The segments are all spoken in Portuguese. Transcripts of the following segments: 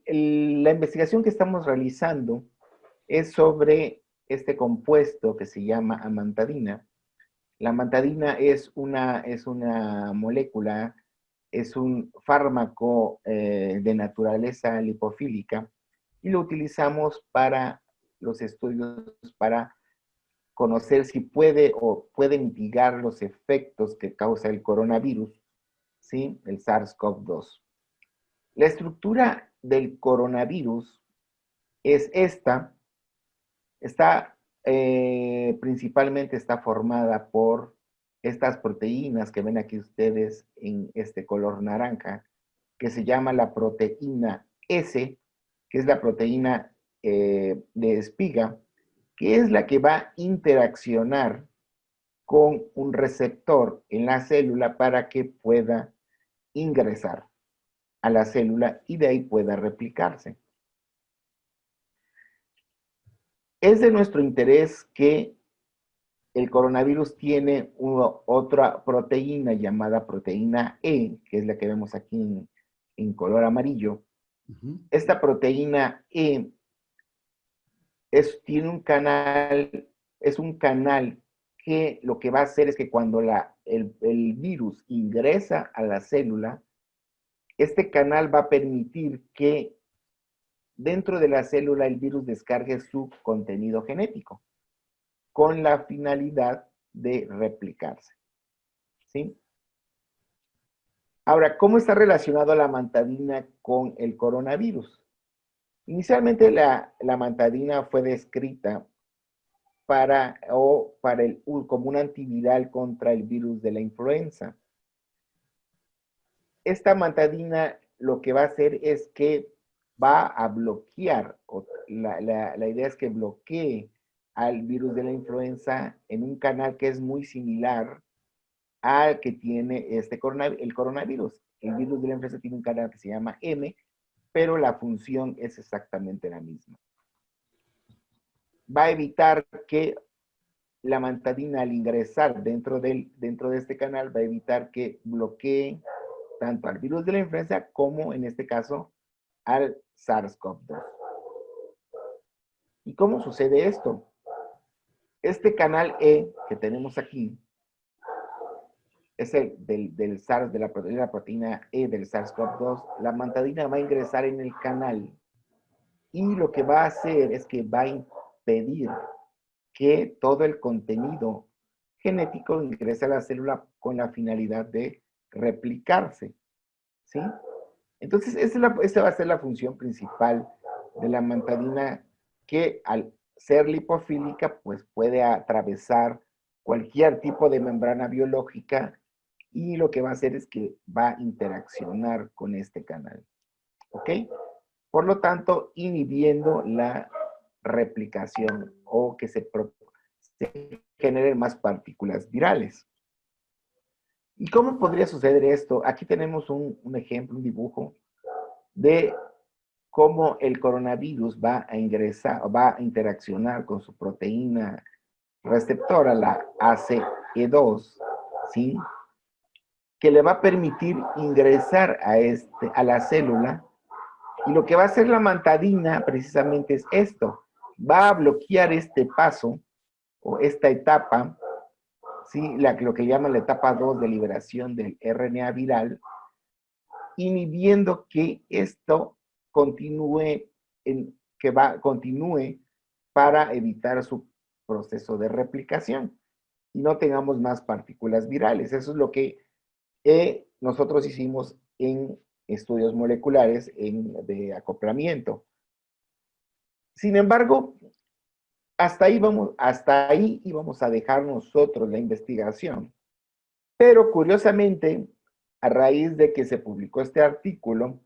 la investigación que estamos realizando es sobre este compuesto que se llama amantadina. La amantadina es una molécula, es un fármaco de naturaleza lipofílica y lo utilizamos para los estudios, para conocer si puede o puede mitigar los efectos que causa el coronavirus, ¿sí? El SARS-CoV-2. La estructura del coronavirus es esta, principalmente está formada por estas proteínas que ven aquí ustedes en este color naranja, que se llama la proteína S, que es la proteína de espiga, que es la que va a interaccionar con un receptor en la célula para que pueda ingresar a la célula y de ahí pueda replicarse. Es de nuestro interés que el coronavirus tiene otra proteína llamada proteína E, que es la que vemos aquí en color amarillo. Esta proteína E tiene un canal, es un canal que lo que va a hacer es que cuando el virus ingresa a la célula, este canal va a permitir que dentro de la célula el virus descargue su contenido genético con la finalidad de replicarse. ¿Sí? Ahora, ¿cómo está relacionado la amantadina con el coronavirus? Inicialmente la amantadina fue descrita como un antiviral contra el virus de la influenza. Esta amantadina lo que va a hacer es que va a bloquear, la idea es que bloquee al virus de la influenza en un canal que es muy similar al que tiene el coronavirus. El virus de la influenza tiene un canal que se llama M, pero la función es exactamente la misma. Va a evitar que la amantadina al ingresar dentro de este canal va a evitar que bloquee tanto al virus de la influenza como en este caso al SARS-CoV-2. ¿Y cómo sucede esto? Este canal E que tenemos aquí es el del SARS, de la proteína E del SARS-CoV-2. La amantadina va a ingresar en el canal y lo que va a hacer es que va a impedir que todo el contenido genético ingrese a la célula con la finalidad de replicarse, ¿sí? Entonces, esa va a ser la función principal de la amantadina, que al ser lipofílica, pues puede atravesar cualquier tipo de membrana biológica y lo que va a hacer es que va a interaccionar con este canal, ¿ok? Por lo tanto, inhibiendo la replicación o que se generen más partículas virales. ¿Y cómo podría suceder esto? Aquí tenemos un ejemplo, un dibujo de cómo el coronavirus va a interaccionar con su proteína receptora, la ACE2, ¿sí? Que le va a permitir ingresar a la célula, y lo que va a hacer la amantadina precisamente es esto, va a bloquear este paso o esta etapa, ¿sí? Lo que llaman la etapa 2 de liberación del RNA viral, inhibiendo que esto continúe, continúe para evitar su proceso de replicación y no tengamos más partículas virales. Eso es lo que nosotros hicimos en estudios moleculares de acoplamiento. Sin embargo, hasta ahí íbamos a dejar nosotros la investigación. Pero curiosamente, a raíz de que se publicó este artículo,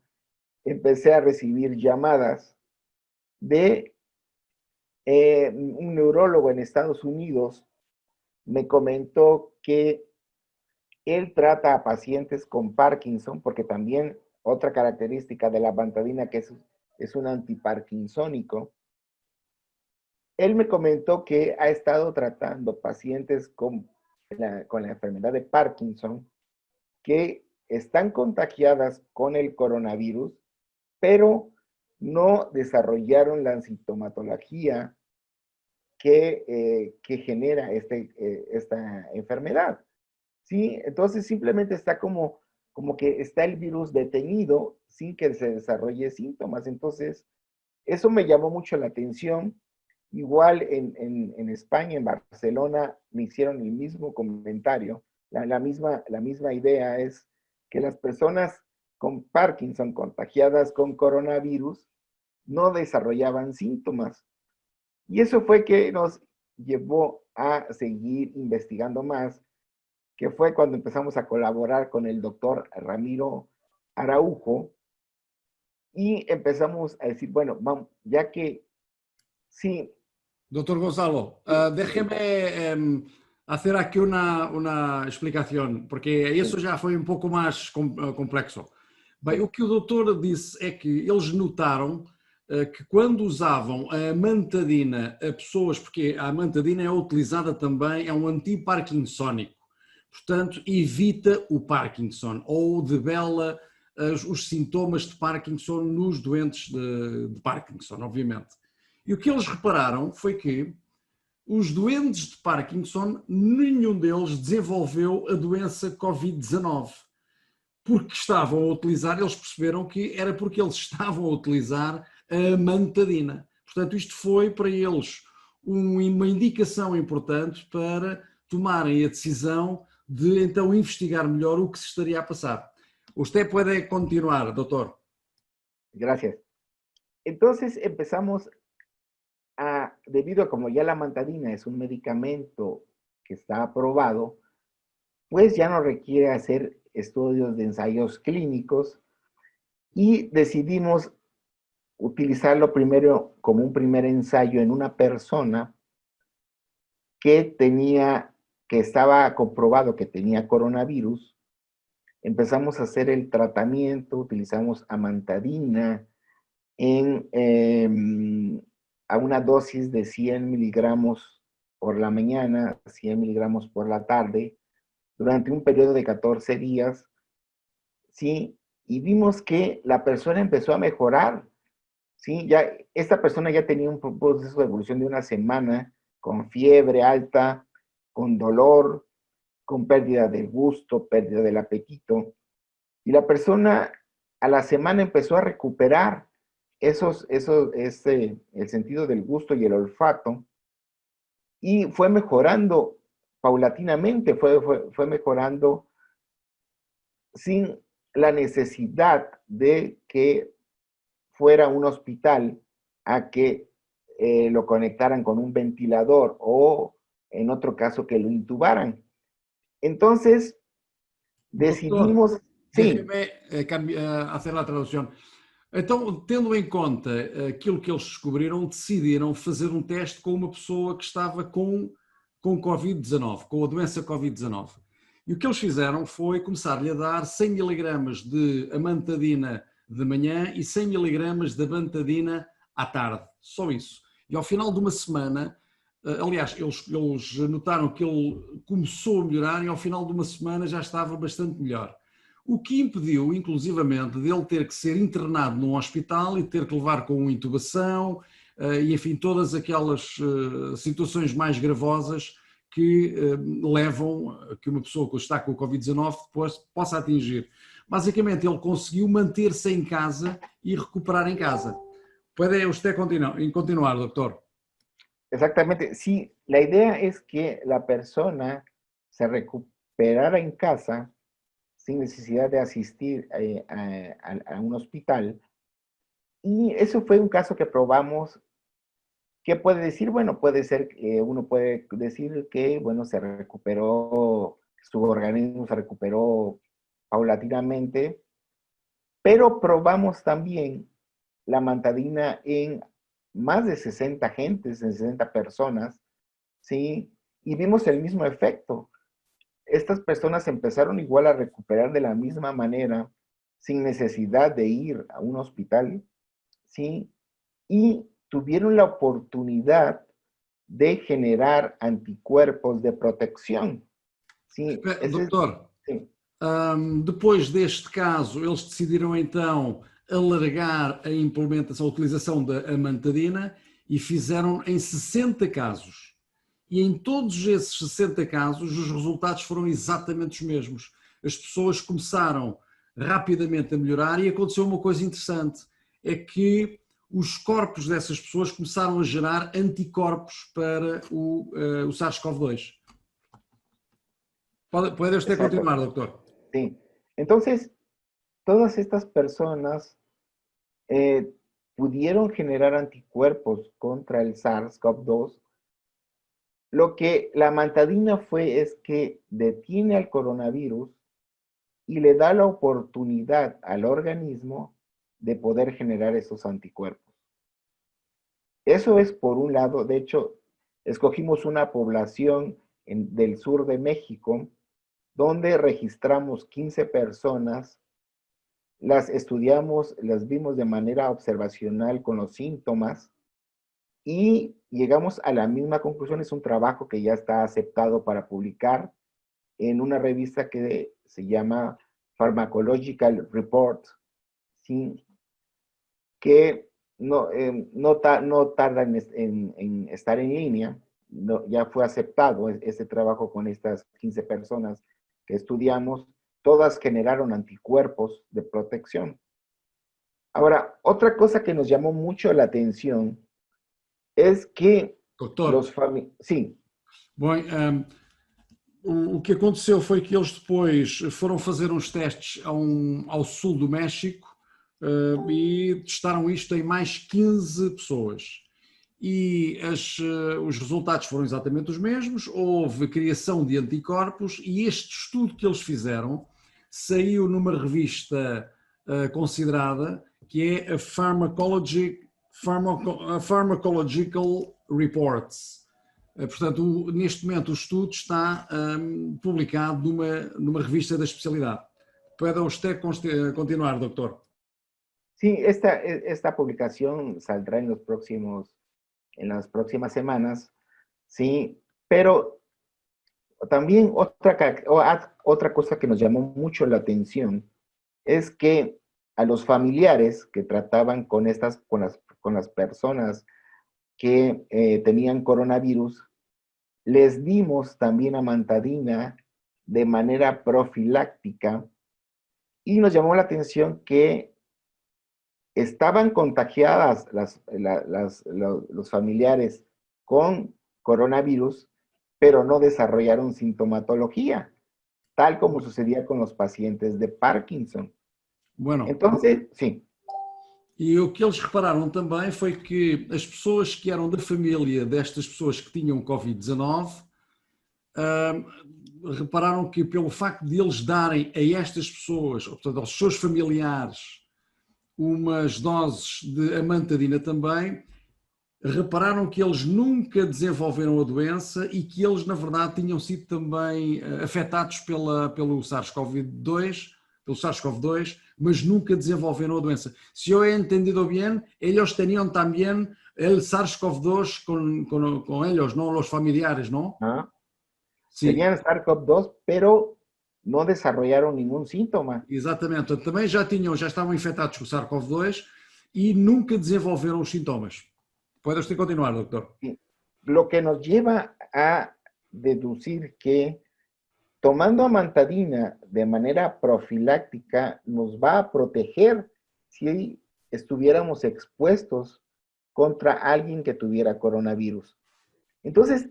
empecé a recibir llamadas de un neurólogo en Estados Unidos. Me comentó que él trata a pacientes con Parkinson, porque también otra característica de la amantadina que es un antiparkinsónico. Él me comentó que ha estado tratando pacientes con la enfermedad de Parkinson que están contagiadas con el coronavirus, pero no desarrollaron la sintomatología que genera esta enfermedad. ¿Sí? Entonces simplemente está como que está el virus detenido sin que se desarrolle síntomas. Entonces, eso me llamó mucho la atención. Igual en España, en Barcelona, me hicieron el mismo comentario. La misma idea es que las personas con Parkinson contagiadas con coronavirus no desarrollaban síntomas. Y eso fue que nos llevó a seguir investigando más, que fue cuando empezamos a colaborar con el doctor Ramiro Araujo y empezamos a decir, bueno, vamos, ya que sí. Doutor Gonçalo, déjeme hacer aquí uma explicação, porque isso já foi um pouco mais complexo. Bem, o que o doutor disse é que eles notaram que quando usavam a amantadina a pessoas, porque a amantadina é utilizada também, é um antiparkinsónico, portanto evita o Parkinson ou debela os sintomas de Parkinson nos doentes de Parkinson, obviamente. E o que eles repararam foi que os doentes de Parkinson, nenhum deles desenvolveu a doença Covid-19. Porque estavam a utilizar, eles perceberam que era porque eles estavam a utilizar a amantadina. Portanto, isto foi para eles uma indicação importante para tomarem a decisão de então investigar melhor o que se estaria a passar. Usted puede continuar, doctor. Gracias. Entonces empezamos debido a como ya la amantadina es un medicamento que está aprobado, pues ya no requiere hacer estudios de ensayos clínicos y decidimos utilizarlo primero como un primer ensayo en una persona que estaba comprobado que tenía coronavirus. Empezamos a hacer el tratamiento, utilizamos amantadina a una dosis de 100 miligramos por la mañana, 100 miligramos por la tarde, durante un periodo de 14 días, ¿sí? Y vimos que la persona empezó a mejorar, ¿sí? Esta persona ya tenía un proceso de evolución de una semana, con fiebre alta, con dolor, con pérdida del gusto, pérdida del apetito, y la persona a la semana empezó a recuperar el sentido del gusto y el olfato, y fue mejorando paulatinamente, fue mejorando sin la necesidad de que fuera a un hospital a que lo conectaran con un ventilador o en otro caso que lo intubaran. Entonces, decidimos... Doutor, déjeme fazer a tradução. Então, tendo em conta aquilo que eles descobriram, decidiram fazer um teste com uma pessoa que estava com Covid-19, com a doença Covid-19. E o que eles fizeram foi começar-lhe a dar 100 miligramas de amantadina de manhã e 100 miligramas de amantadina à tarde, só isso. E ao final de uma semana, aliás, eles notaram que ele começou a melhorar e ao final de uma semana já estava bastante melhor. O que impediu, inclusivamente, dele ter que ser internado num hospital e ter que levar com intubação e, enfim, todas aquelas situações mais gravosas que levam a que uma pessoa que está com o Covid-19 depois possa atingir. Basicamente, ele conseguiu manter-se em casa e recuperar em casa. Pode usted continuar, doctor? Exactamente. Sí, la idea es que la persona se recuperara en casa sin necesidad de asistir a un hospital. Y eso fue un caso que probamos. ¿Qué puede decir? Bueno, puede ser que uno puede decir que, bueno, se recuperó, su organismo se recuperó paulatinamente, pero probamos también la amantadina en más de 60 gentes, en 60 personas, ¿sí? Y vimos el mismo efecto. Estas personas empezaron igual a recuperar de la misma manera, sin necesidad de ir a un hospital, ¿sí? Y tuvieron la oportunidad de generar anticuerpos de protección. ¿Sí? Doutor, sí. Depois deste caso, eles decidiram então alargar a implementação, a utilização da amantadina e fizeram em 60 casos. E em todos esses 60 casos, os resultados foram exatamente os mesmos. As pessoas começaram rapidamente a melhorar e aconteceu uma coisa interessante, é que os corpos dessas pessoas começaram a gerar anticorpos para o SARS-CoV-2. Puede usted Exacto. continuar, doctor. Sí. Entonces, todas estas personas pudieron generar anticuerpos contra el SARS-CoV-2. Lo que la amantadina fue es que detiene al coronavirus y le da la oportunidad al organismo de poder generar esos anticuerpos. Eso es por un lado. De hecho, escogimos una población del sur de México donde registramos 15 personas, las estudiamos, las vimos de manera observacional con los síntomas y llegamos a la misma conclusión. Es un trabajo que ya está aceptado para publicar en una revista que se llama Pharmacological Report, ¿sí? Que no tarda en estar en línea. No, ya fue aceptado este trabajo con estas 15 personas que estudiamos. Todas generaron anticuerpos de protección. Ahora, otra cosa que nos llamó mucho la atención es que Doutor, los familiares... Sí. bem, o que aconteceu foi que eles depois foram fazer uns testes ao sul do México e testaram isto em mais 15 pessoas. E os resultados foram exatamente os mesmos, houve criação de anticorpos e este estudo que eles fizeram saiu numa revista considerada que é a Pharmacological Reports. Portanto, neste momento o estudo está publicado numa revista da especialidade. Puede usted continuar, doctor. Sí, esta publicación saldrá en las próximas semanas, sí, pero también otra cosa que nos llamó mucho la atención es que a los familiares que trataban con las personas que tenían coronavirus, les dimos también amantadina de manera profiláctica y nos llamó la atención que estaban contagiadas los familiares con coronavirus, pero no desarrollaron sintomatología, tal como sucedía con los pacientes de Parkinson. Bueno, entonces, sim. E o que eles repararam também foi que as pessoas que eram da família destas pessoas que tinham Covid-19 repararam que pelo facto de eles darem a estas pessoas, ou portanto aos seus familiares, umas doses de amantadina também, repararam que eles nunca desenvolveram a doença e que eles, na verdade, tinham sido também afetados pelo SARS-CoV-2, mas nunca desenvolveram a doença. Se eu he entendido bien, ellos tenían también el SARS-CoV-2 con ellos, ¿no? Los familiares, ¿no? ¿Ah? Sí. Tenían SARS-CoV-2, pero não desarrollaram nenhum síntoma. Exatamente, portanto, também já estavam infectados com o SARS-CoV-2 e nunca desenvolveram os sintomas. Puede usted continuar, doctor. Lo que nos lleva a deducir que tomando amantadina de manera profiláctica nos va a proteger si estuviéramos expuestos contra alguien que tuviera coronavirus. Entonces,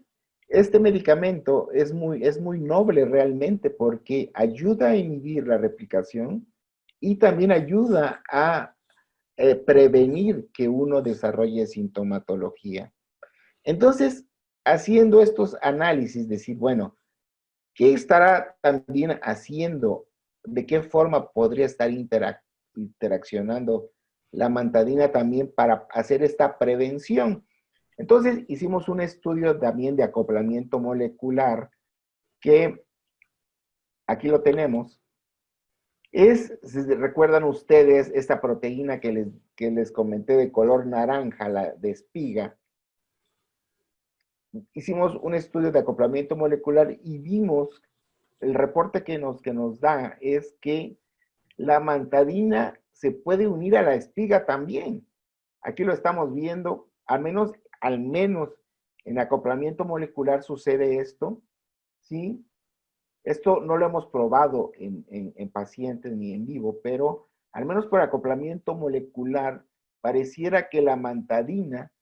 este medicamento es muy noble realmente porque ayuda a inhibir la replicación y también ayuda a prevenir que uno desarrolle sintomatología. Entonces, haciendo estos análisis, decir, bueno, ¿qué estará también haciendo? ¿De qué forma podría estar interaccionando la amantadina también para hacer esta prevención? Entonces, hicimos un estudio también de acoplamiento molecular que aquí lo tenemos. Si recuerdan ustedes, esta proteína que les comenté de color naranja, la de espiga. Hicimos un estudio de acoplamiento molecular y vimos, el reporte que nos da es que la amantadina se puede unir a la espiga también. Aquí lo estamos viendo, al menos en acoplamiento molecular sucede esto, ¿sí? Esto no lo hemos probado en pacientes ni en vivo, pero al menos por acoplamiento molecular, pareciera que la mantadina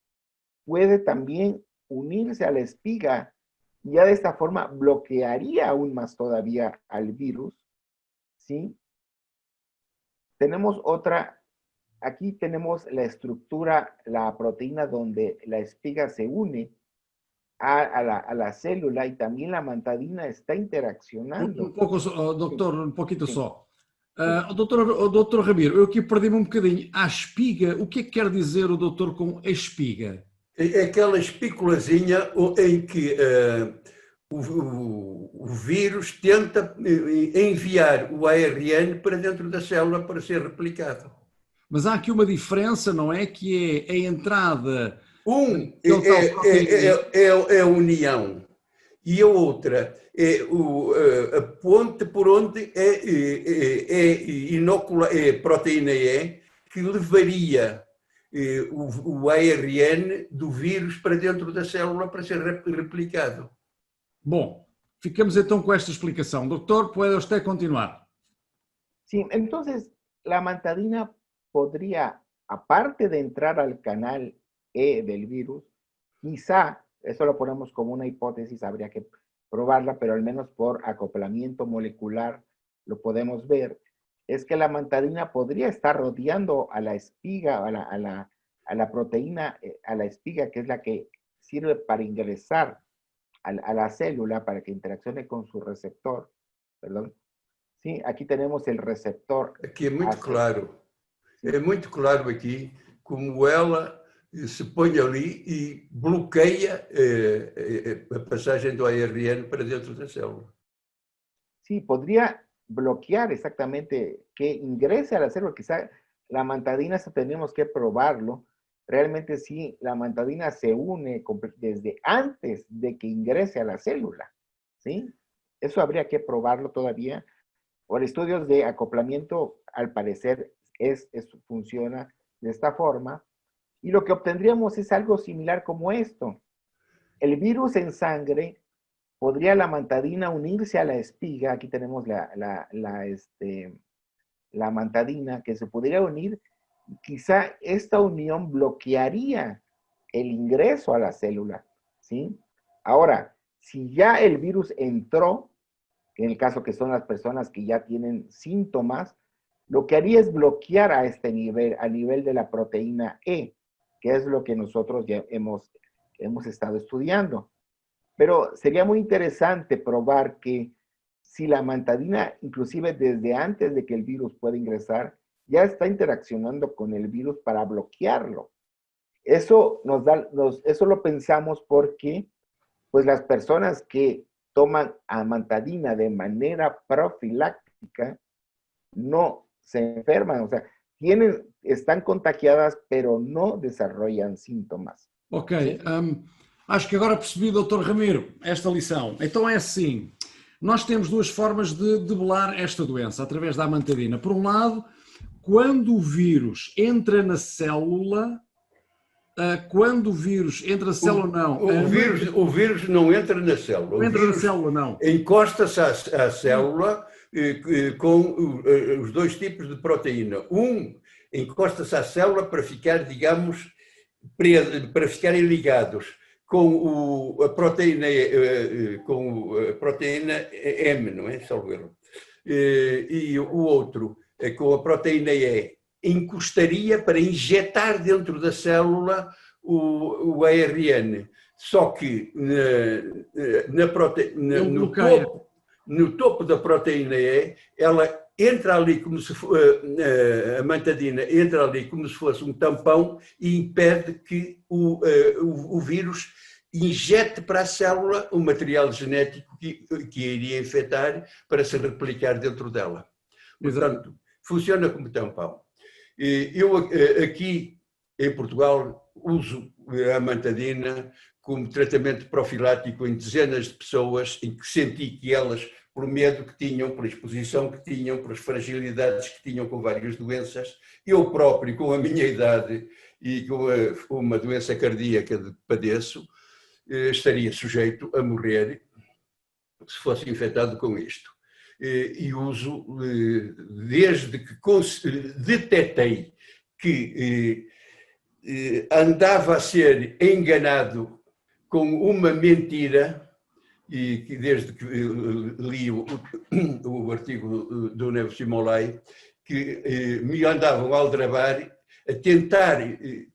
puede también unirse a la espiga y ya de esta forma bloquearía aún más todavía al virus, ¿sí? Tenemos otra, aquí tenemos la estructura, la proteína donde la espiga se une a la célula y también la mantadina está interaccionando. Pouco só, Sí, doutor, um pouquinho sí, só. sí. Doutor Ramiro, eu aqui perdi-me um bocadinho. A espiga, o que é que quer dizer o doutor com espiga? É aquela espículazinha em que o vírus tenta enviar o ARN para dentro da célula para ser replicado. Mas há aqui uma diferença, não é? Que é a entrada... É a união e a outra é a ponte por onde é proteína E que levaria o ARN do vírus para dentro da célula para ser replicado. Bom, ficamos então com esta explicação. Doutor, puede usted continuar. Sí, entonces la mantadina podría, aparte de entrar al canal E del virus, quizá, eso lo ponemos como una hipótesis, habría que probarla, pero al menos por acoplamiento molecular lo podemos ver, es que la mantadina podría estar rodeando a la espiga, a la proteína, a la espiga, que es la que sirve para ingresar a la célula, para que interaccione con su receptor, perdón. Sí, aquí tenemos el receptor. Aqui é muito claro. É muito claro aqui como ela se põe ali e bloqueia a passagem do ARN para dentro da célula. Sí, podría bloquear exactamente que ingrese a la célula. Quizá la mantadina, eso tenemos que probarlo. Realmente sí, la mantadina se une desde antes de que ingrese a la célula, ¿sí? Eso habría que probarlo todavía. Por estudios de acoplamiento, al parecer, funciona de esta forma. Y lo que obtendríamos es algo similar como esto. El virus en sangre, podría la mantadina unirse a la espiga. Aquí tenemos la mantadina que se podría unir. Quizá esta unión bloquearía el ingreso a la célula, ¿sí? Ahora, si ya el virus entró, en el caso que son las personas que ya tienen síntomas, lo que haría es bloquear a este nivel, a nivel de la proteína E, que es lo que nosotros ya hemos estado estudiando. Pero sería muy interesante probar que si la mantadina, inclusive desde antes de que el virus pueda ingresar, ya está interaccionando con el virus para bloquearlo. Eso eso lo pensamos porque pues las personas que toman amantadina de manera profiláctica no se enferman, o sea, están contagiadas, pero no desarrollan síntomas. Ok, acho que agora percebi, doutor Ramiro, esta lição. Então é assim, nós temos duas formas de debelar esta doença, através da amantadina. Por um lado, quando o vírus entra na célula, não. O vírus não entra na célula. Não entra na célula, não. Encosta-se à célula com os dois tipos de proteína. Encosta-se à célula para ficar, digamos, para ficarem ligados com a proteína M, não é? Salvo erro. E o outro, com a proteína E, encostaria para injetar dentro da célula o ARN. Só que no topo da proteína E, ela entra ali como se a mantadina entra ali como se fosse um tampão e impede que o vírus injete para a célula o material genético que iria infectar para se replicar dentro dela. Portanto, funciona como tampão. Eu aqui em Portugal uso a amantadina como tratamento profilático em dezenas de pessoas em que senti que elas, por medo que tinham, por exposição que tinham, por as fragilidades que tinham com várias doenças. Eu próprio, com a minha idade e com uma doença cardíaca que padeço, estaria sujeito a morrer se fosse infectado com isto. E uso, desde que detetei que andava a ser enganado com uma mentira, e que desde que li o artigo do Neves Simolai, que me andavam a aldrabar, a tentar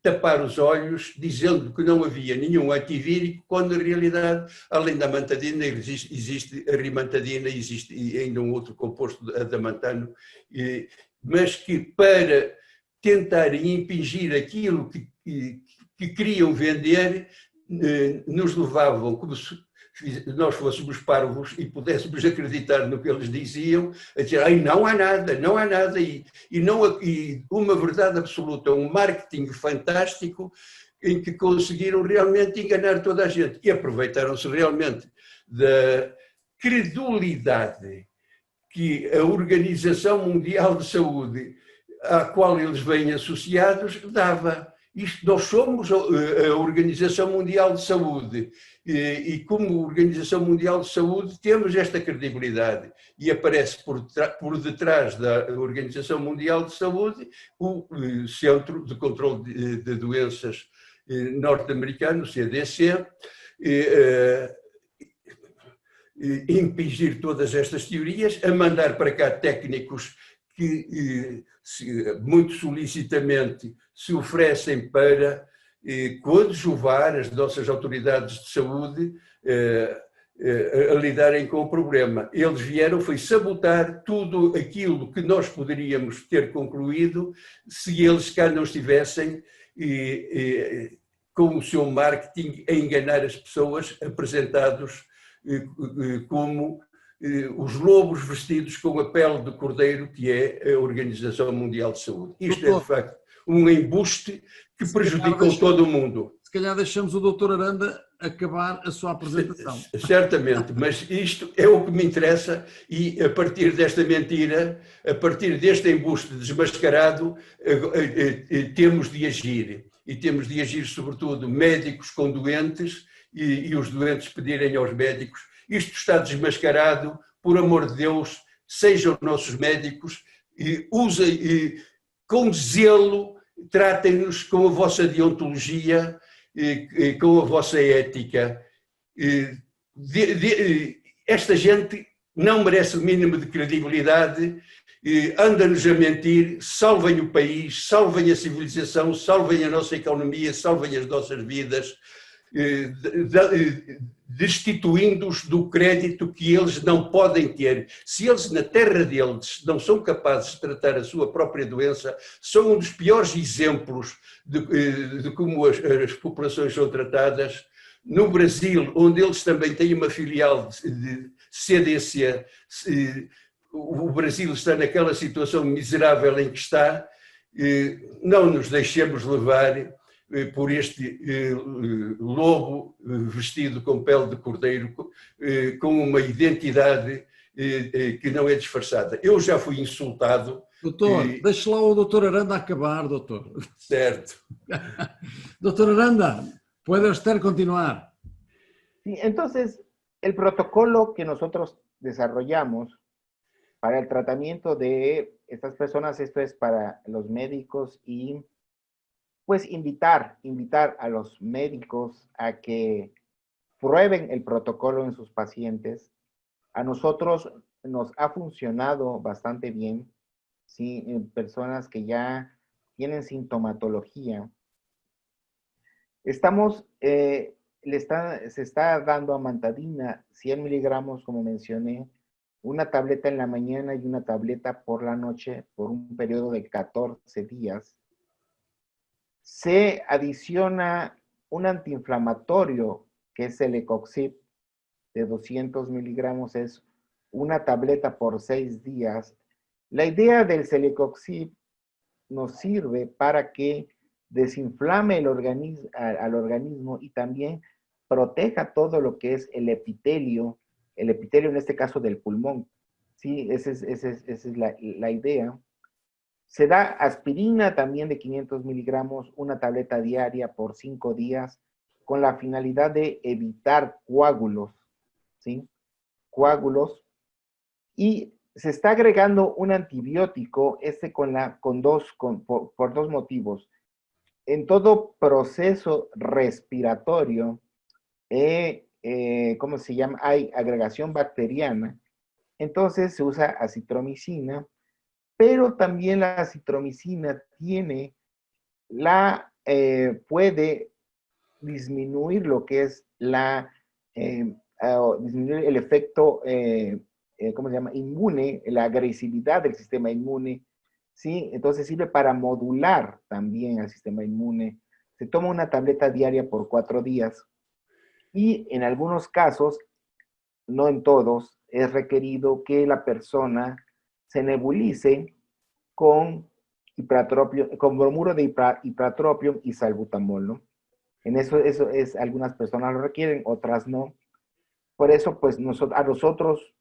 tapar os olhos, dizendo que não havia nenhum antivírico, quando na realidade, além da mantadina, existe a rimantadina, existe ainda um outro composto adamantano, mas que para tentarem impingir aquilo que queriam vender, nos levavam como se nós fôssemos parvos e pudéssemos acreditar no que eles diziam, a dizer, ai, não há nada, não há nada, e uma verdade absoluta, um marketing fantástico em que conseguiram realmente enganar toda a gente e aproveitaram-se realmente da credulidade que a Organização Mundial de Saúde, à qual eles vêm associados, dava. Nós somos a Organização Mundial de Saúde e como Organização Mundial de Saúde temos esta credibilidade e aparece por detrás da Organização Mundial de Saúde o Centro de Controlo de Doenças norte-americano, CDC, impingir todas estas teorias, a mandar para cá técnicos que muito solicitamente se oferecem para coadjuvar as nossas autoridades de saúde a lidarem com o problema. Eles vieram, foi sabotar tudo aquilo que nós poderíamos ter concluído se eles cá não estivessem com o seu marketing a enganar as pessoas, apresentados como os lobos vestidos com a pele de cordeiro, que é a Organização Mundial de Saúde. Isto é, de facto, um embuste que prejudicou todo o mundo. Se calhar deixamos o Dr. Aranda acabar a sua apresentação. Certamente, mas isto é o que me interessa e a partir desta mentira, a partir deste embuste desmascarado, temos de agir. E temos de agir, sobretudo, médicos com doentes e os doentes pedirem aos médicos: isto está desmascarado, por amor de Deus, sejam nossos médicos, usem com zelo, tratem-nos com a vossa deontologia, com a vossa ética. Esta gente não merece o mínimo de credibilidade, anda-nos a mentir, salvem o país, salvem a civilização, salvem a nossa economia, salvem as nossas vidas, destituindo-os do crédito que eles não podem ter. Se eles na terra deles não são capazes de tratar a sua própria doença, são um dos piores exemplos de como as populações são tratadas. No Brasil, onde eles também têm uma filial de CDC, o Brasil está naquela situação miserável em que está, não nos deixemos levar por este lobo vestido com pele de cordeiro, com uma identidade que não é disfarçada. Eu já fui insultado. Doutor, deixe lá o Dr. Aranda acabar, doutor. Certo. Dr. Aranda, puede usted continuar. Sí, entonces, el protocolo que nosotros desarrollamos para el tratamiento de estas personas, esto es para los médicos y pues invitar a los médicos a que prueben el protocolo en sus pacientes. A nosotros nos ha funcionado bastante bien, ¿sí? En personas que ya tienen sintomatología. Se está dando amantadina, 100 miligramos, como mencioné, una tableta en la mañana y una tableta por la noche por un periodo de 14 días. Se adiciona un antiinflamatorio que es el Celecoxib de 200 miligramos, es una tableta por 6 días. La idea del Celecoxib nos sirve para que desinflame al organismo y también proteja todo lo que es el epitelio el epitelio en este caso del pulmón. Sí, esa es la idea. Se da aspirina también de 500 miligramos, una tableta diaria por 5 días, con la finalidad de evitar coágulos, ¿sí? Coágulos. Y se está agregando un antibiótico, por dos motivos. En todo proceso respiratorio, ¿cómo se llama? Hay agregación bacteriana. Entonces se usa acitromicina, pero también la acitromicina puede disminuir lo que es disminuir el efecto, ¿cómo se llama? Inmune, la agresividad del sistema inmune, ¿sí? Entonces sirve para modular también al sistema inmune. Se toma una tableta diaria por 4 días y en algunos casos, no en todos, es requerido que la persona se nebulice con bromuro de ipratropium y salbutamol, ¿no? En eso es, algunas personas lo requieren, otras no. Por eso, pues, a nosotros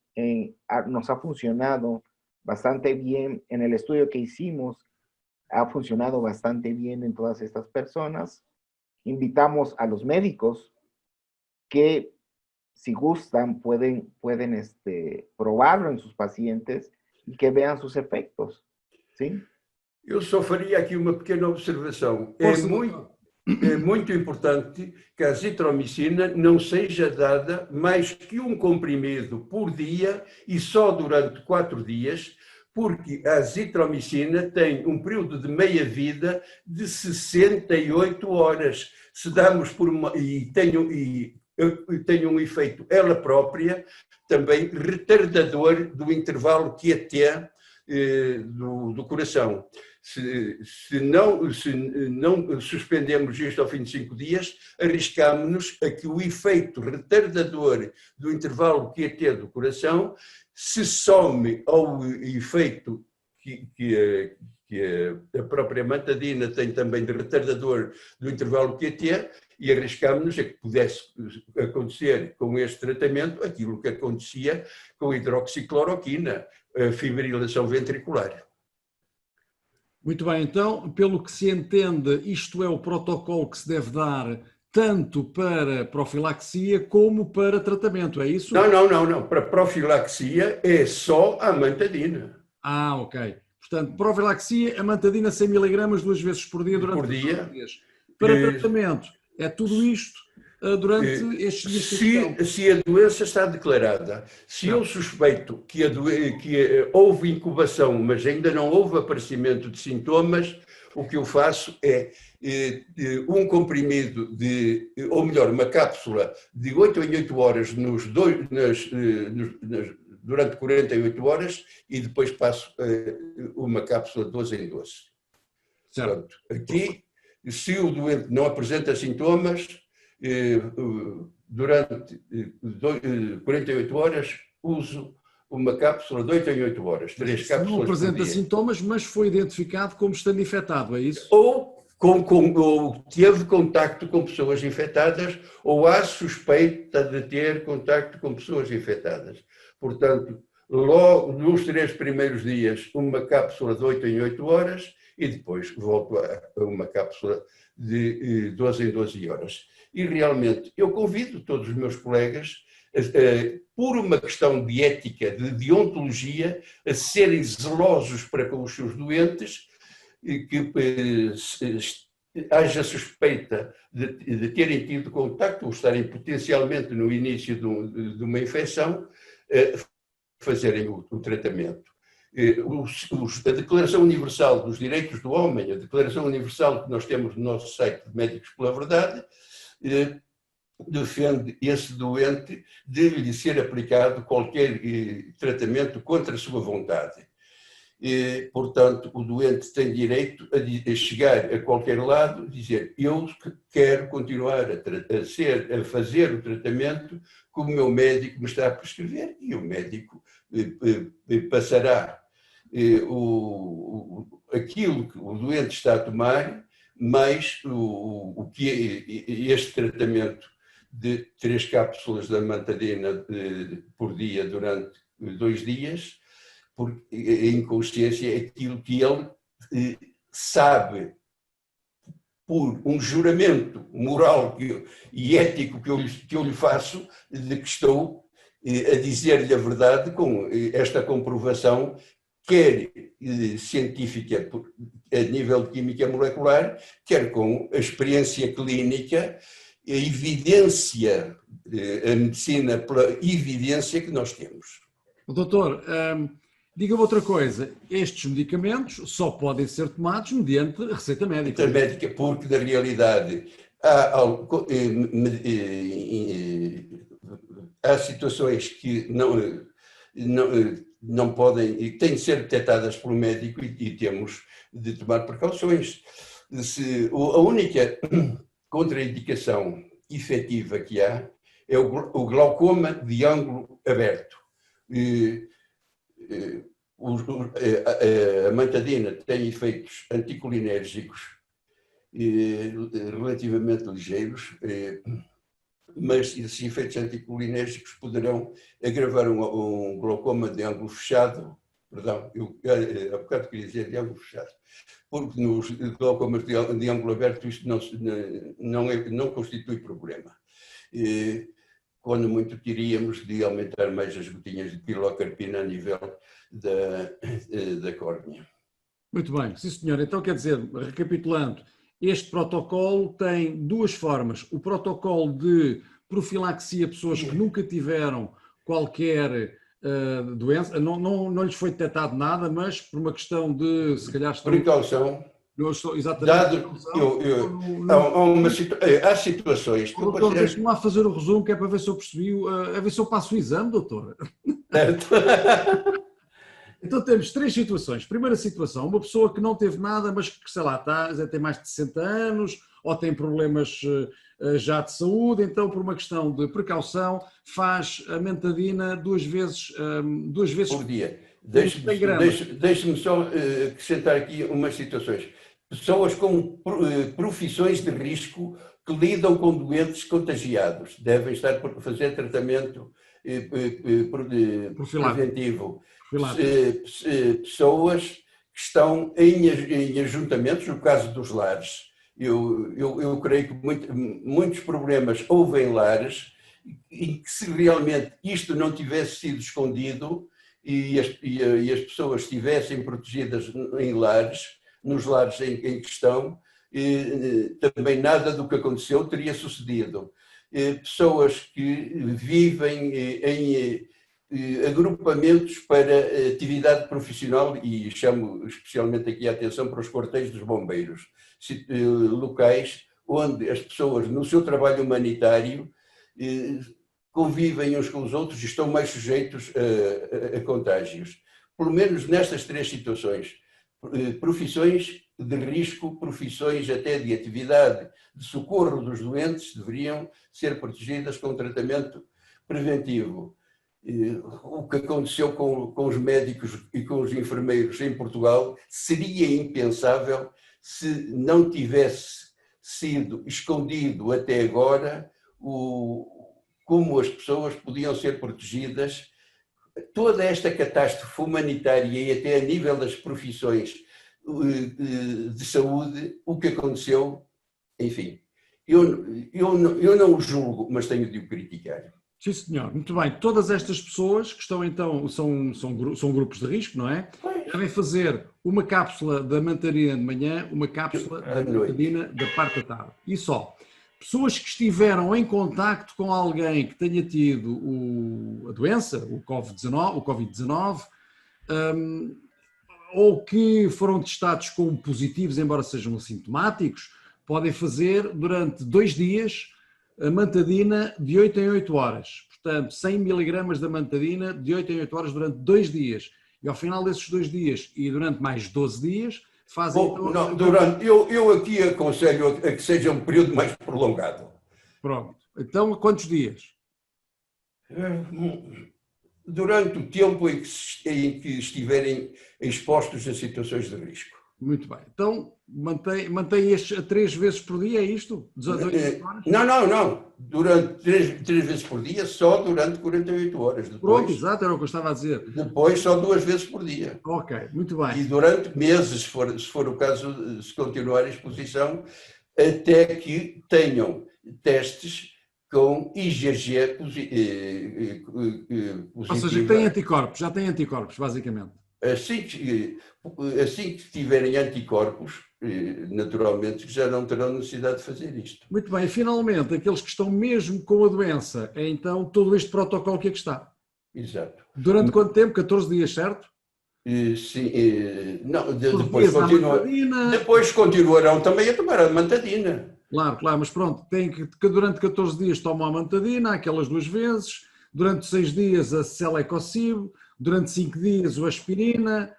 nos ha funcionado bastante bien. En el estudio que hicimos, ha funcionado bastante bien en todas estas personas. Invitamos a los médicos que, si gustan, pueden probarlo en sus pacientes y que vean sus efectos, ¿sí? Eu só faria aqui uma pequena observação. É muito importante que a azitromicina não seja dada mais que um comprimido por dia e só durante 4 dias, porque a azitromicina tem um período de meia-vida de 68 horas. Se damos por tem um efeito, ela própria, também retardador do intervalo QT do coração. Se não suspendemos isto ao fim de 5 dias, arriscamos-nos a que o efeito retardador do intervalo QT do coração se some ao efeito que a própria mantadina tem também de retardador do intervalo QT, e arriscámos-nos a que pudesse acontecer com este tratamento aquilo que acontecia com a hidroxicloroquina, a fibrilação ventricular. Muito bem, então, pelo que se entende, isto é o protocolo que se deve dar tanto para profilaxia como para tratamento, é isso? Não. Para profilaxia é só a amantadina. Ah, ok. Portanto, profilaxia, amantadina 100 mg 2 vezes por dia durante 4 dias. Para tratamento, é tudo isto durante estes dias. Se a doença está declarada, se eu suspeito que houve incubação, mas ainda não houve aparecimento de sintomas, o que eu faço é um comprimido ou melhor, uma cápsula de 8 em 8 horas durante 48 horas e depois passo uma cápsula de 12 em 12. Certo. Portanto, aqui, se o doente não apresenta sintomas, durante 48 horas uso uma cápsula de 8 em 8 horas, 3 cápsulas não apresenta por dia. sintomas, mas foi identificado como estando infectado, é isso? Ou teve contacto com pessoas infectadas, ou há suspeita de ter contacto com pessoas infectadas. Portanto, logo nos 3 primeiros dias, uma cápsula de 8 em 8 horas e depois volto a uma cápsula de 12 em 12 horas. E realmente, eu convido todos os meus colegas, por uma questão de ética, de deontologia, a serem zelosos para com os seus doentes, que haja suspeita de terem tido contacto ou estarem potencialmente no início de uma infecção, fazerem o tratamento. A Declaração Universal dos Direitos do Homem, a Declaração Universal que nós temos no nosso site de Médicos pela Verdade, defende esse doente de lhe ser aplicado qualquer tratamento contra a sua vontade. Portanto, o doente tem direito a chegar a qualquer lado e dizer: eu quero continuar a fazer o tratamento como o meu médico me está a prescrever, e o médico passará aquilo que o doente está a tomar, mais o que este tratamento de 3 cápsulas da mantadina por dia durante 2 dias, porque em consciência aquilo que ele sabe por um juramento moral e ético que eu lhe faço, de que estou a dizer-lhe a verdade com esta comprovação, quer científica a nível de química molecular, quer com a experiência clínica, a evidência, a medicina pela evidência que nós temos. Doutor, diga-me outra coisa, estes medicamentos só podem ser tomados mediante receita médica. Porque, na realidade, há situações que não podem e têm de ser detectadas pelo médico e temos de tomar precauções. A única contraindicação efetiva que há é o glaucoma de ângulo aberto. A mantadina tem efeitos anticolinérgicos relativamente ligeiros, mas esses efeitos anticolinérgicos poderão agravar um glaucoma de ângulo fechado, perdão, eu há bocado queria dizer de ângulo fechado, porque nos glaucomas de ângulo aberto isto não constitui problema. Quando muito teríamos de aumentar mais as gotinhas de pilocarpina a nível da córnea. Muito bem, sim senhor. Então quer dizer, recapitulando, este protocolo tem 2 formas. O protocolo de profilaxia a pessoas que nunca tiveram qualquer doença, não lhes foi detectado nada, mas por uma questão de, se calhar... Precaução. Não estou exatamente. Há situações. Doutor, deixe-me lá fazer o resumo, que é para ver se eu percebi, a ver se eu passo o exame, doutor. Então temos 3 situações. Primeira situação, uma pessoa que não teve nada, mas que, sei lá, tem mais de 60 anos, ou tem problemas já de saúde, então por uma questão de precaução faz a mentadina 2 vezes por dia. Deixe-me só acrescentar aqui umas situações. Pessoas com profissões de risco que lidam com doentes contagiados devem estar a fazer tratamento preventivo. Pessoas que estão em ajuntamentos, no caso dos lares. Eu creio que muitos problemas houve em lares e que se realmente isto não tivesse sido escondido e as pessoas estivessem protegidas em lares, nos lares em questão, também nada do que aconteceu teria sucedido. Pessoas que vivem em agrupamentos para atividade profissional, e chamo especialmente aqui a atenção para os quartéis dos bombeiros, locais onde as pessoas no seu trabalho humanitário convivem uns com os outros e estão mais sujeitos a contágios. Pelo menos nestas 3 situações, profissões de risco, profissões até de atividade de socorro dos doentes deveriam ser protegidas com tratamento preventivo. O que aconteceu com os médicos e com os enfermeiros em Portugal seria impensável se não tivesse sido escondido até agora como as pessoas podiam ser protegidas. Toda esta catástrofe humanitária e até a nível das profissões de saúde, o que aconteceu, enfim, eu não o julgo, mas tenho de o criticar. Sim, senhor. Muito bem. Todas estas pessoas que estão então, são grupos de risco, não é? Devem fazer uma cápsula da mantadina de manhã, uma cápsula da mantadina da parte da tarde. E só. Pessoas que estiveram em contacto com alguém que tenha tido a doença, o Covid-19, ou que foram testados como positivos, embora sejam assintomáticos, podem fazer durante 2 dias a mantadina de 8 em 8 horas. Portanto, 100 miligramas da mantadina de 8 em 8 horas durante 2 dias. E ao final desses 2 dias e durante mais 12 dias, fazem... Eu aqui aconselho a que seja um período mais prolongado. Pronto. Então, quantos dias? Durante o tempo em que estiverem expostos a situações de risco. Muito bem. Então, mantém estes a 3 vezes por dia, é isto? 18 horas? Não. Durante 3 vezes por dia, só durante 48 horas. Pronto, exato, era o que eu estava a dizer. Depois, só 2 vezes por dia. Ok, muito E bem. durante meses, se for o caso, se continuar a exposição, até que tenham testes com IgG Ou seja, que tem anticorpos, já tem anticorpos, basicamente. Assim que tiverem anticorpos, naturalmente já não terão necessidade de fazer isto. Muito bem, finalmente, aqueles que estão mesmo com a doença, é então todo este protocolo que aqui está. Exato. Durante quanto tempo? 14 dias, certo? Sim, não, depois continuarão também a tomar a mantadina. Claro, mas pronto, tem que durante 14 dias tomam a mantadina, aquelas 2 vezes, durante 6 dias a Celecoxib, durante 5 dias o aspirina,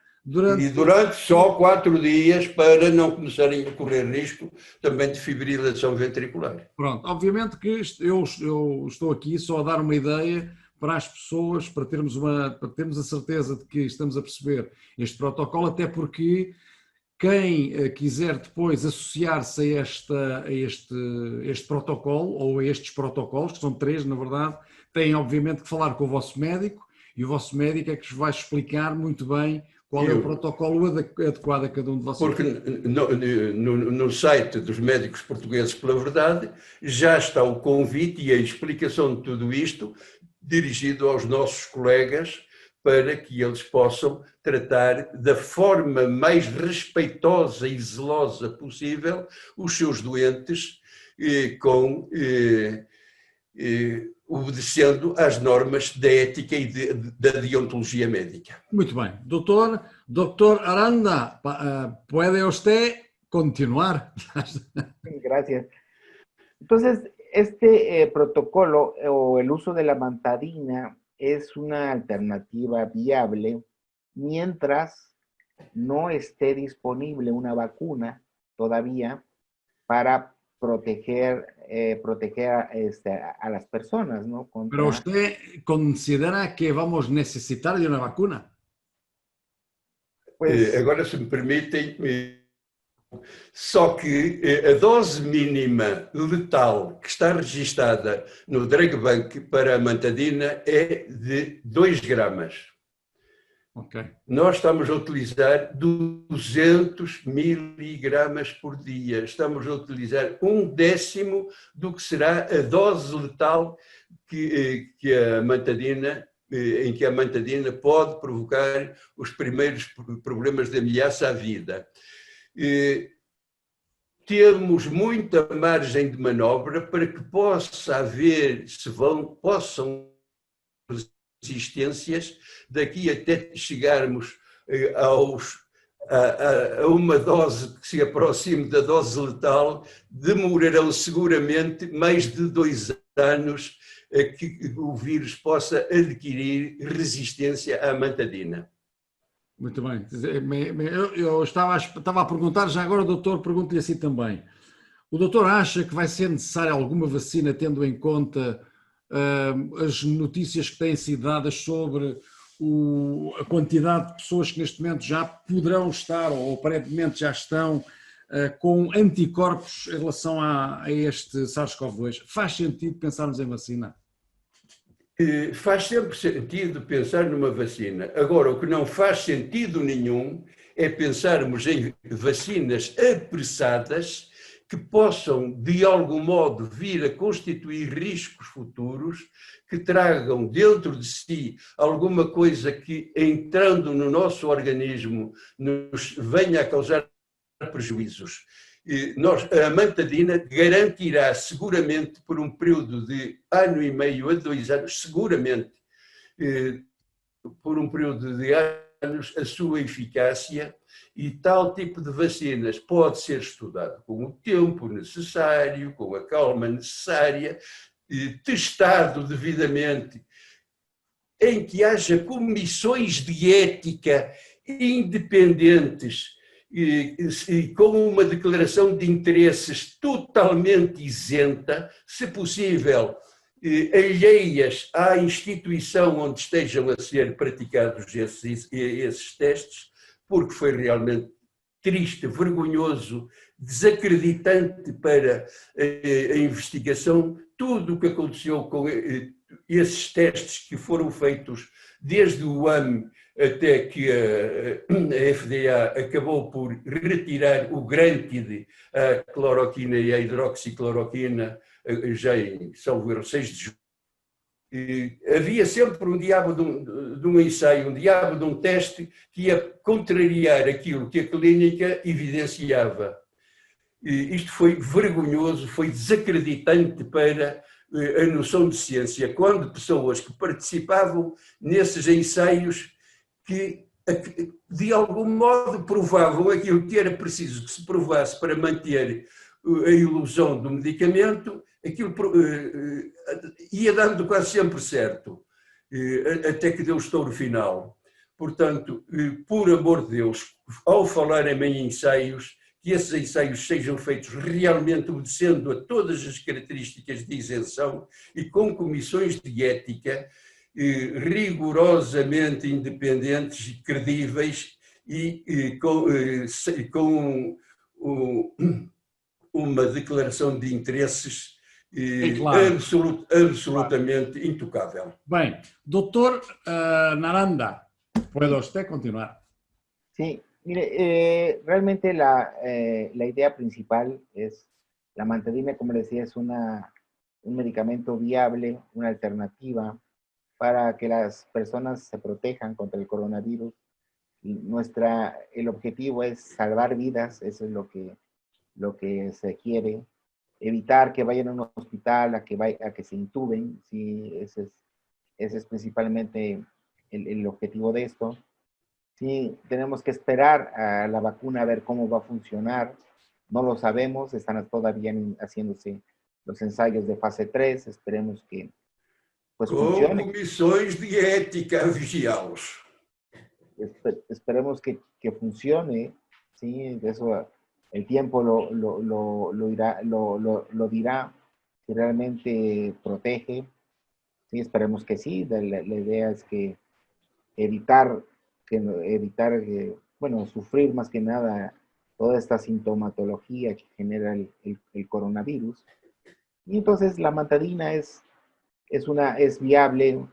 E durante só 4 dias para não começarem a correr risco também de fibrilação ventricular. Pronto, obviamente que eu estou aqui só a dar uma ideia para as pessoas, para termos a certeza de que estamos a perceber este protocolo, até porque quem quiser depois associar-se a este protocolo, ou a estes protocolos, que são 3 na verdade, tem obviamente que falar com o vosso médico, e o vosso médico é que vos vai explicar muito bem qual é o protocolo adequado a cada um de vocês. Porque no site dos médicos portugueses pela verdade já está o convite e a explicação de tudo isto dirigido aos nossos colegas para que eles possam tratar da forma mais respeitosa e zelosa possível os seus doentes, obedecendo às normas da ética e da deontologia médica. Muito bem. Doctor Aranda, ¿puede usted continuar? Gracias. Entonces, este protocolo o el uso de la mantadina es una alternativa viable mientras no esté disponible una vacuna todavía para proteger a las personas, ¿no? Pero usted considera que vamos a necesitar de una vacuna. Pues, agora, se me permitem, só que a dose mínima letal que está registada no Drug Bank para a mantadina é de 2 gramas. Okay. Nós estamos a utilizar 200 miligramas por dia. Estamos a utilizar 1/10 do que será a dose letal que a mantadina, em que a mantadina pode provocar os primeiros problemas de ameaça à vida. Temos muita margem de manobra para que possa haver, possam resistências daqui até chegarmos a uma dose que se aproxime da dose letal, demorarão seguramente mais de 2 anos a que o vírus possa adquirir resistência à mantadina. Muito bem. Eu estava a perguntar, já agora o doutor pergunta-lhe assim também. O doutor acha que vai ser necessária alguma vacina, tendo em conta as notícias que têm sido dadas sobre a quantidade de pessoas que neste momento já poderão estar, ou aparentemente já estão, com anticorpos em relação a este SARS-CoV-2? Faz sentido pensarmos em vacina? Faz sempre sentido pensar numa vacina. Agora, o que não faz sentido nenhum é pensarmos em vacinas apressadas que possam, de algum modo, vir a constituir riscos futuros, que tragam dentro de si alguma coisa que, entrando no nosso organismo, nos venha a causar prejuízos. A mantadina garantirá seguramente por um período de 1,5 a 2 anos, seguramente por um período de anos, a sua eficácia, e tal tipo de vacinas pode ser estudado com o tempo necessário, com a calma necessária, testado devidamente, em que haja comissões de ética independentes e com uma declaração de interesses totalmente isenta, se possível, alheias à instituição onde estejam a ser praticados esses testes, porque foi realmente triste, vergonhoso, desacreditante para a investigação, tudo o que aconteceu com esses testes que foram feitos desde o AME até que a FDA acabou por retirar o grantide, a cloroquina e a hidroxicloroquina, já em, salvo erro, 6 de julho. Havia sempre um diabo de um ensaio, um diabo de um teste que ia contrariar aquilo que a clínica evidenciava. Isto foi vergonhoso, foi desacreditante para a noção de ciência, quando pessoas que participavam nesses ensaios que de algum modo provavam aquilo que era preciso que se provasse para manter a ilusão do medicamento, aquilo ia dando quase sempre certo, até que deu o estouro final. Portanto, por amor de Deus, ao falarem em ensaios, que esses ensaios sejam feitos realmente obedecendo a todas as características de isenção e com comissões de ética rigorosamente independentes e credíveis e com uma declaração de interesses claro, absolutamente intocável. Bem, doutor Naranda, pode você continuar. Sí, mire, realmente la idea principal es, la mantadina, como les decía, es un medicamento viable, una alternativa para que las personas se protejan contra el coronavirus. Y el objetivo es salvar vidas, eso es lo que se quiere, evitar que vayan a un hospital, a que se intuben, sí, ese es principalmente el objetivo de esto. Sí, tenemos que esperar a la vacuna a ver cómo va a funcionar. No lo sabemos, están todavía haciéndose los ensayos de fase 3. Esperemos que pues funcione. Com comissões de ética a vigiá-los. Esperemos que funcione, sí, eso el tiempo lo dirá si realmente protege. Sí, esperemos que sí. La idea es que evitar sufrir más que nada toda esta sintomatología que genera el coronavirus. Y entonces la mantadina es viable.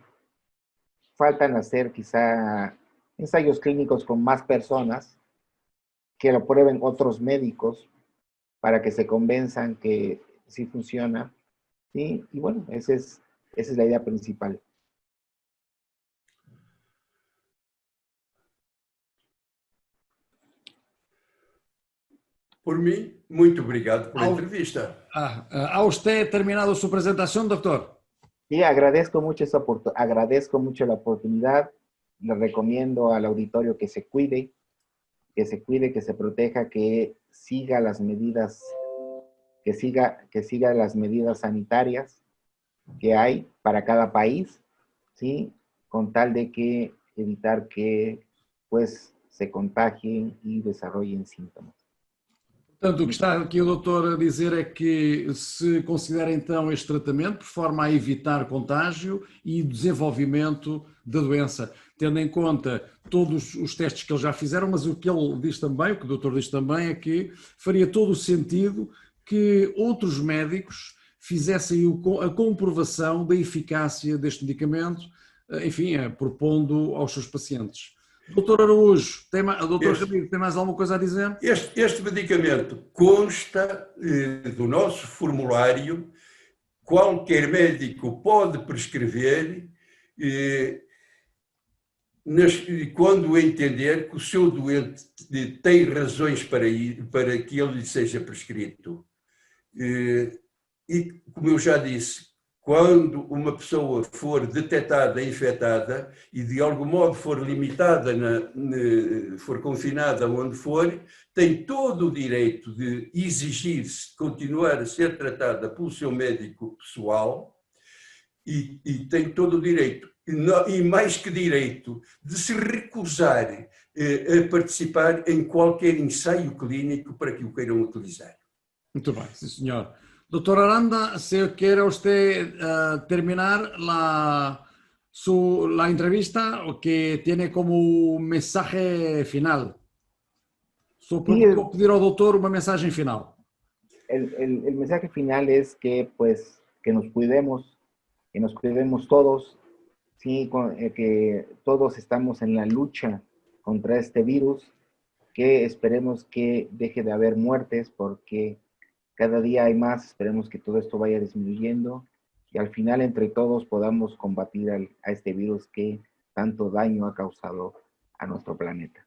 Faltan hacer quizá ensayos clínicos con más personas, que lo prueben otros médicos para que se convenzan que sí funciona. ¿Sí? Y bueno, esa es la idea principal. Por mim, muito obrigado pela entrevista. ¿Ha usted terminado su presentación, doctor? Sí, agradezco mucho la oportunidad. Le recomiendo al auditorio que se cuide, que se proteja, que siga las medidas, que siga las medidas sanitarias que hay para cada país, ¿sí? Con tal de que evitar que pues se contagien y desarrollen síntomas. Portanto, o que está aqui o doutor a dizer é que se considera então este tratamento por forma a evitar contágio e desenvolvimento da doença, tendo em conta todos os testes que eles já fizeram, mas o que ele diz também, o que o doutor diz também, é que faria todo o sentido que outros médicos fizessem a comprovação da eficácia deste medicamento, enfim, propondo aos seus pacientes. Doutor Araújo, doutor Ramiro, tem mais alguma coisa a dizer? Este medicamento consta do nosso formulário, qualquer médico pode prescrever quando entender que o seu doente tem razões para que ele lhe seja prescrito. E, como eu já disse, quando uma pessoa for detectada infectada e de algum modo for limitada, for confinada onde for, tem todo o direito de exigir-se continuar a ser tratada pelo seu médico pessoal e tem todo o direito, e mais que direito, de se recusar a participar em qualquer ensaio clínico para que o queiram utilizar. Muito bem, sim senhor. Doctor Aranda, si quiere usted terminar la entrevista, o que tiene como un mensaje final Estou pronto para pedir ao doutor uma mensagem final. El mensaje final es que, pues, que nos cuidemos todos, ¿sí? Que todos estamos en la lucha contra este virus, que esperemos que deje de haber muertes, porque cada día hay más, esperemos que todo esto vaya disminuyendo, y al final entre todos podamos combatir a este virus que tanto daño ha causado a nuestro planeta.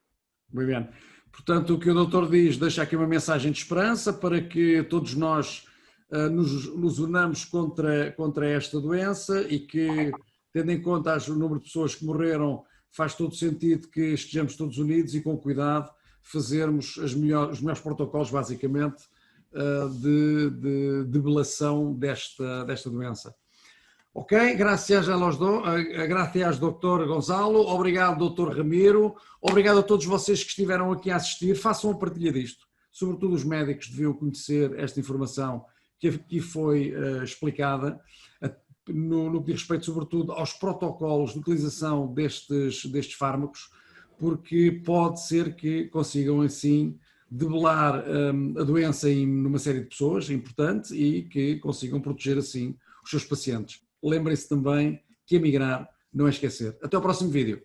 Muito bem. Portanto, o que o doutor diz, deixa aqui uma mensagem de esperança para que todos nós nos unamos contra esta doença e que, tendo em conta o número de pessoas que morreram, faz todo sentido que estejamos todos unidos e com cuidado fazermos os melhores protocolos, basicamente, de debelação desta doença. Ok, graças Dr. Gonçalo, obrigado Dr. Ramiro, obrigado a todos vocês que estiveram aqui a assistir, façam a partilha disto, sobretudo os médicos deviam conhecer esta informação que aqui foi explicada, no que diz respeito sobretudo aos protocolos de utilização destes fármacos, porque pode ser que consigam assim debelar a doença numa série de pessoas importante e que consigam proteger assim os seus pacientes. Lembrem-se também que emigrar não é esquecer. Até ao próximo vídeo.